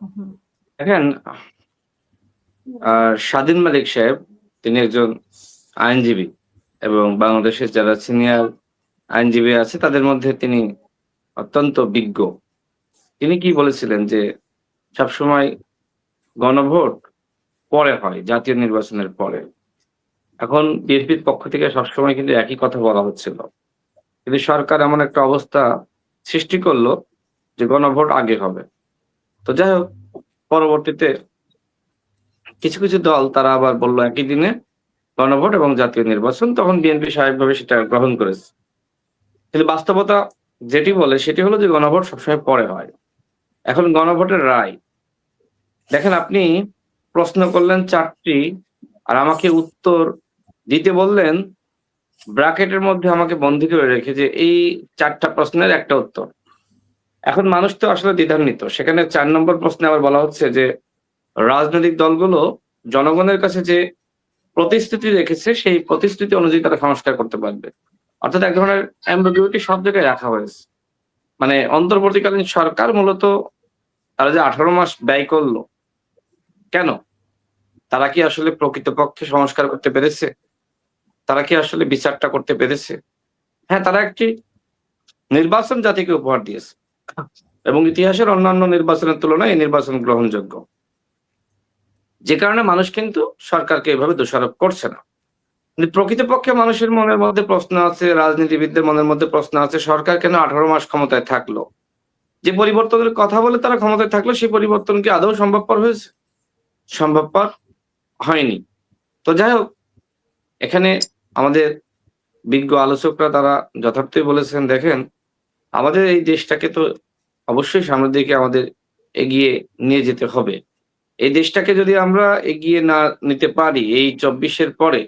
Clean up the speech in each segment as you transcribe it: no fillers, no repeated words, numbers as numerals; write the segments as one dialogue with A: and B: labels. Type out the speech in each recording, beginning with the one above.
A: হুম।
B: দেখেন, স্বাধীন মালিক সাহেব তিনি একজন আইনজীবী এবং বাংলাদেশের যারা সিনিয়র আইনজীবী আছে তাদের মধ্যে তিনি অত্যন্ত বিজ্ঞ। তিনি কি বলেছিলেন যে সবসময় গণভোট পরে হয়, জাতীয় নির্বাচনের পরে। এখন বিএনপির পক্ষ থেকে সবসময় কিন্তু একই কথা বলা হচ্ছিল। কিন্তু সরকার এমন একটা অবস্থা সৃষ্টি করলো যে গণভোট আগে হবে। তো যাই হোক, পরবর্তীতে কিছু দল তারা আবার বলল একই দিনে গণভোট এবং জাতীয় নির্বাচন। তখন বিএনপি স্বাভাবিকভাবে সেটা গ্রহণ করেছে। কিন্তু বাস্তবতা যেটি বলে সেটি হলো যে গণভোট সবসময় পরে হয়। এখন গণভোটের রায়, দেখেন আপনি প্রশ্ন করলেন ৪ টি আর আমাকে উত্তর দিতে বললেন ব্র্যাকেটের মধ্যে আমাকে বন্দী করে রেখে যে এই ৪ টা প্রশ্নের একটা উত্তর। এখন মানুষ তো আসলে দ্বিধান্বিত। সেখানে ৪ নম্বর প্রশ্নে আবার বলা হচ্ছে যে রাজনৈতিক দলগুলো জনগণের কাছে যে প্রতিশ্রুতি রেখেছে সেই প্রতিশ্রুতি অনুযায়ী তারা সংস্কার করতে পারবে। অর্থাৎ এক ধরনের অ্যাম্বিগুইটি সব জায়গায় রাখা হয়েছে। মানে অন্তর্বর্তীকালীন সরকার মূলত তারা যে ১৮ মাস ব্যয় করল, কেন? তারা কি আসলে প্রকৃতপক্ষে সংস্কার করতে পেরেছে? তারা কি আসলে বিচারটা করতে পেরেছে? হ্যাঁ, তারা একটি নির্বাচন জাতিকে উপহার দিয়েছে। এবং ইতিহাসের অন্যান্য নির্বাচনের তুলনায় এই নির্বাচন গ্রহণযোগ্য। যে কারণে মানুষ কিন্তু সরকারকে এভাবে দোষারোপ করছে না। কিন্তু প্রকৃতপক্ষে মানুষের মনের মধ্যে প্রশ্ন আছে, রাজনীতিবিদদের মনের মধ্যে প্রশ্ন আছে, সরকার কেন ১৮ মাস ক্ষমতায় থাকলো? যে পরিবর্তনের কথা বলে তারা ক্ষমতায় থাকলো, সেই পরিবর্তন কি আদৌ সম্ভবপর হয়েছে? সম্ভবপর হয়নি। তো যাই হোক, এখানে আমাদের বিজ্ঞ আলোচকরা তারা যথার্থই বলেছেন, দেখেন আমাদের এই দেশটাকে তো অবশ্যই সামনের দিকে আমাদের এগিয়ে নিয়ে যেতে হবে। এই দেশটাকে যদি আমরা এগিয়ে না নিতে পারি এই ২৪ এর পরে,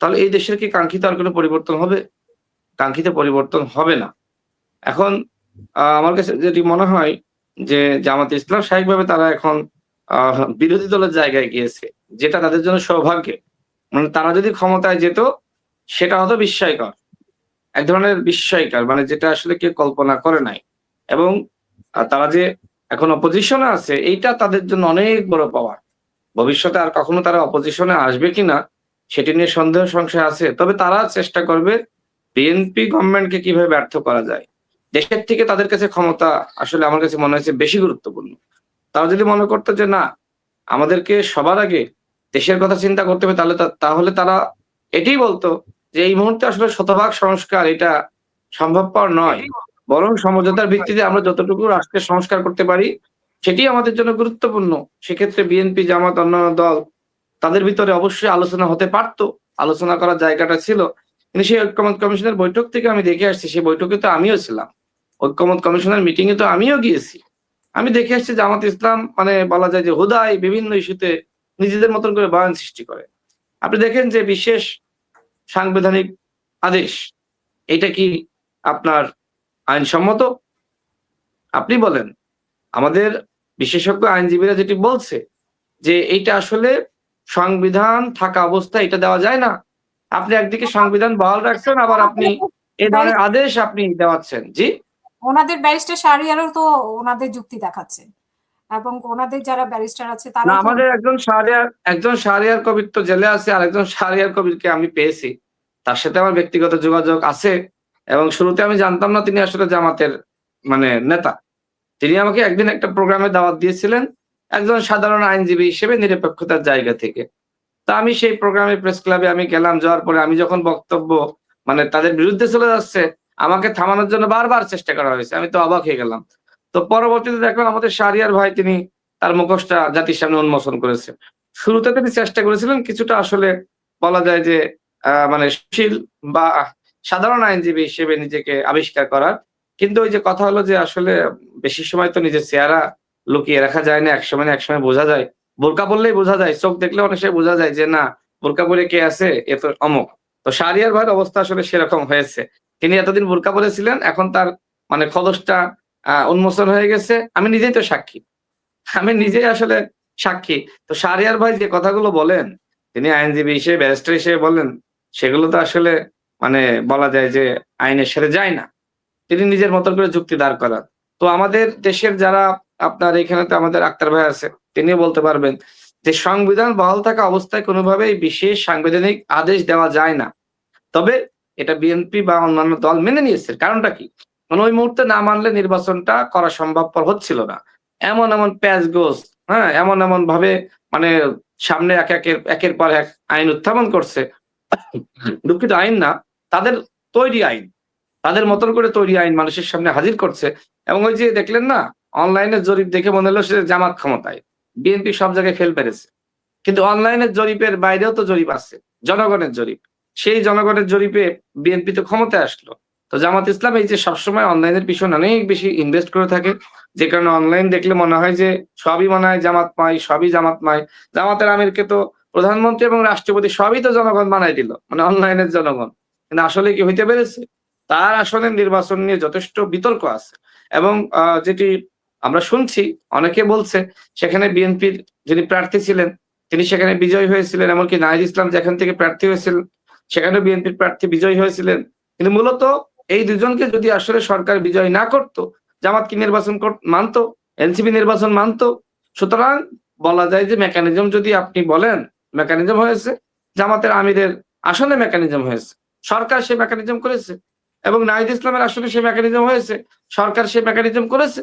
B: তাহলে এই দেশের কি কাঙ্ক্ষিত আর কোনো পরিবর্তন হবে? কাঙ্ক্ষিত পরিবর্তন হবে না। এখন আমার কাছে যেটি মনে হয় যে জামাতে ইসলাম স্বাভাবিকভাবে তারা এখন বিরোধী দলের জায়গায় গিয়েছে। যেটা তাদের জন্য সৌভাগ্যের। মানে তারা যদি ক্ষমতায় যেত সেটা হতো বিস্ময়কর। এক ধরনের বিস্ময়কর, মানে যেটা আসলে কেউ কল্পনা করে নাই। এবং তারা যে এখন অপোজিশনে আছে এইটা তাদের জন্য অনেক বড় পাওয়া। ভবিষ্যতে আর কখনো তারা অপোজিশনে আসবে কিনা সেটি নিয়ে সন্দেহ সংশয় আছে। তবে তারা চেষ্টা করবে বিএনপি গভর্নমেন্টকে কিভাবে ব্যর্থ করা যায়। দেশের থেকে তাদের কাছে ক্ষমতা আসলে আমার কাছে মনে হয়েছে বেশি গুরুত্বপূর্ণ। তারা যদি মনে করতো যে না, আমাদেরকে সবার আগে দেশের কথা চিন্তা করতে হবে, তাহলে তারা এটাই বলতো যে এই মুহূর্তে আসলে শতভাগ সংস্কার এটা সম্ভবপর নয়। বরং সমঝোতার ভিত্তিতে আমরা যতটুকু রাষ্ট্রের সংস্কার করতে পারি সেটি আমাদের জন্য গুরুত্বপূর্ণ। সেক্ষেত্রে বিএনপি, জামাত, অন্যান্য দল তাদের ভিতরে অবশ্যই আলোচনা হতে পারত। আলোচনা করার জায়গাটা ছিল। কিন্তু সেই ঐক্যমত্য কমিশনের বৈঠক থেকে আমি দেখে আসছি, সেই বৈঠকে তো আমিও ছিলাম। ঐক্যমত্য কমিশনের মিটিং এ তো আমিও গিয়েছি। আমি দেখে আসছি জামাত ইসলাম মানে বলা যায় যে হুদাই বিভিন্ন ইস্যুতে নিজেদের মতন করে বয়ান সৃষ্টি করে। আপনি দেখেন যে বিশেষ সাংবিধানিক আদেশ, এটা কি আপনার আইনসম্মত? আপনি বলেন। আমাদের বিশেষজ্ঞ আইনজীবীরা যেটি বলছে যে এইটা আসলে সংবিধান থাকা অবস্থায় এটা দেওয়া যায় না। আপনি একদিকে সংবিধান বহাল রাখছেন, আবার আপনি
A: ওনাদের
B: এই ধরনের
A: ব্যারিস্টার
B: আদেশ আপনি দেওয়াচ্ছেন। জি?
A: ওনাদের ব্যারিস্টার শাহরিয়ারও তো ওনাদের যুক্তি দেখাচ্ছে, এবং ওনাদের যারা ব্যারিস্টার আছে
B: না,
A: তারাও তো।
B: আমাদের একজন শাহরিয়ার কবির তো জেলে আছে, আরেকজন শাহরিয়ার কবিরকে আমি পেয়েছি। তার সাথে আমার ব্যক্তিগত যোগাযোগ আছে এবং শুরুতে আমি জানতাম না তিনি আসলে জামাতের মানে নেতা। তিনি আমাকে একদিন একটা প্রোগ্রামে দাওয়াত দিয়েছিলেন একজন সাধারণ আইনজীবী হিসেবে নিরপেক্ষতার জায়গা থেকে। তা আমি সেই প্রোগ্রামে প্রেস ক্লাবে আমি গেলাম, যাওয়ার পরে আমি যখন বক্তব্য মানে তাদের বিরুদ্ধে চলে যাচ্ছে, আমাকে থামানোর জন্য বারবার চেষ্টা করা হয়েছে। আমি তো অবাক হয়ে গেলাম। তো পরবর্তীতে দেখলাম আমাদের শাহরিয়ার ভাই তিনি তার মুখোশটা জাতির সামনে উন্মোচন করেছেন। শুরুতে তিনি চেষ্টা করেছিলেন কিছুটা আসলে বলা যায় যে মানে সুশীল বা সাধারণ আইনজীবী হিসেবে নিজেকে আবিষ্কার করার। কিন্তু ওই যে কথা হলো যে আসলে বেশি সময় তো নিজের চেহারা লুকিয়ে রাখা যায় না। একসময় না একসময় বোঝা যায়। বোরকা পড়লেই বোঝা যায়। চোখ দেখলে অনেক সময় বোঝা যায় যে না, বোরকা পরে কে আছে এ তো অমুক। তো শাহরিয়ার ভাইয়ের অবস্থা আসলে সেরকম হয়েছে। তিনি এতদিন বোরকা পরেছিলেন, এখন তার মানে খোলসটা উন্মোচন হয়ে গেছে। আমি নিজেই তো সাক্ষী। আমি নিজেই আসলে সাক্ষী। তো শাহরিয়ার ভাই যে কথাগুলো বলেন, তিনি আইনজীবী হিসেবে ব্যারিস্টার হিসেবে বলেন, সেগুলো তো আসলে মানে বলা যায় যে আইনের সাথে যায় না। তিনি নিজের মতন করে যুক্তি দাঁড় করান। তো আমাদের দেশের যারা আপনার এখানে তো আমাদের আক্তার ভাই আছে, তিনিও বলতে পারবেন যে সংবিধান বহাল থাকা অবস্থায় কোনোভাবেই বিশেষ সাংবিধানিক আদেশ দেওয়া যায় না। তবে এটা বিএনপি বা অন্যান্য দল মেনে নিয়েছে। কারণটা কি? মানে ওই মুহূর্তে না মানলে নির্বাচনটা করা সম্ভবপর হচ্ছিল না। এমন প্যাঁচগোছ, হ্যাঁ? এমন ভাবে মানে সামনে একের পর এক আইন উত্থাপন করছে। দুঃখিত, আইন না, তাদের তৈরি আইন। তাদের
A: হুম,
B: মতন করে তৈরি আইন মানুষের সামনে হাজির করছে এবং ওই যে দেখলেন না? অনলাইনে জরিপ দেখে মনে হলো সে জামাত ক্ষমতায়। বিএনপি সব জায়গায় ফেল পেরেছে। কিন্তু অনলাইনের জরিপের বাইরেও তো জরিপ আছে। জনগণের জরিপ। সেই জনগণের জরিপে বিএনপি তো ক্ষমতায় আসলো। তো জামাত ইসলাম এই যে সবসময় অনলাইনের পিছনে অনেক বেশি ইনভেস্ট করে থাকে। যে কারণে অনলাইন দেখলে মনে হয় যে সবই মনে হয় জামাতময়, সবই জামাতময়। জামাতের আমিরকে তো প্রধানমন্ত্রী এবং রাষ্ট্রপতি সবই তো জনগণ বানায় দিল। মানে অনলাইনের জনগণ। কিন্তু আসলে কি হইতে পেরেছে? তার আসলে নির্বাচন নিয়ে যথেষ্ট বিতর্ক আছে। এবং যেটি আমরা শুনছি অনেকে বলছে সেখানে বিএনপির যিনি প্রার্থী ছিলেন তিনি সেখানে বিজয়ী হয়েছিলেন। এমনকি নাহিদ ইসলাম যেখান থেকে প্রার্থী হয়েছিলেন, সেখানেও বিএনপির প্রার্থী বিজয়ী হয়েছিলেন। কিন্তু মূলত এই ২ জনকে যদি আসলে সরকার বিজয় না করত, জামাত কি নির্বাচন মানত? এনসিপি নির্বাচন মানত? সুতরাং বলা যায় যে মেকানিজম যদি আপনি বলেন, মেকানিজম হয়েছে, জামাতের আমিরের আসনে মেকানিজম হয়েছে। সরকার সে মেকানিজম করেছে এবং নাহিদ ইসলামের আসনে সে মেকানিজম হয়েছে। সরকার সে মেকানিজম করেছে।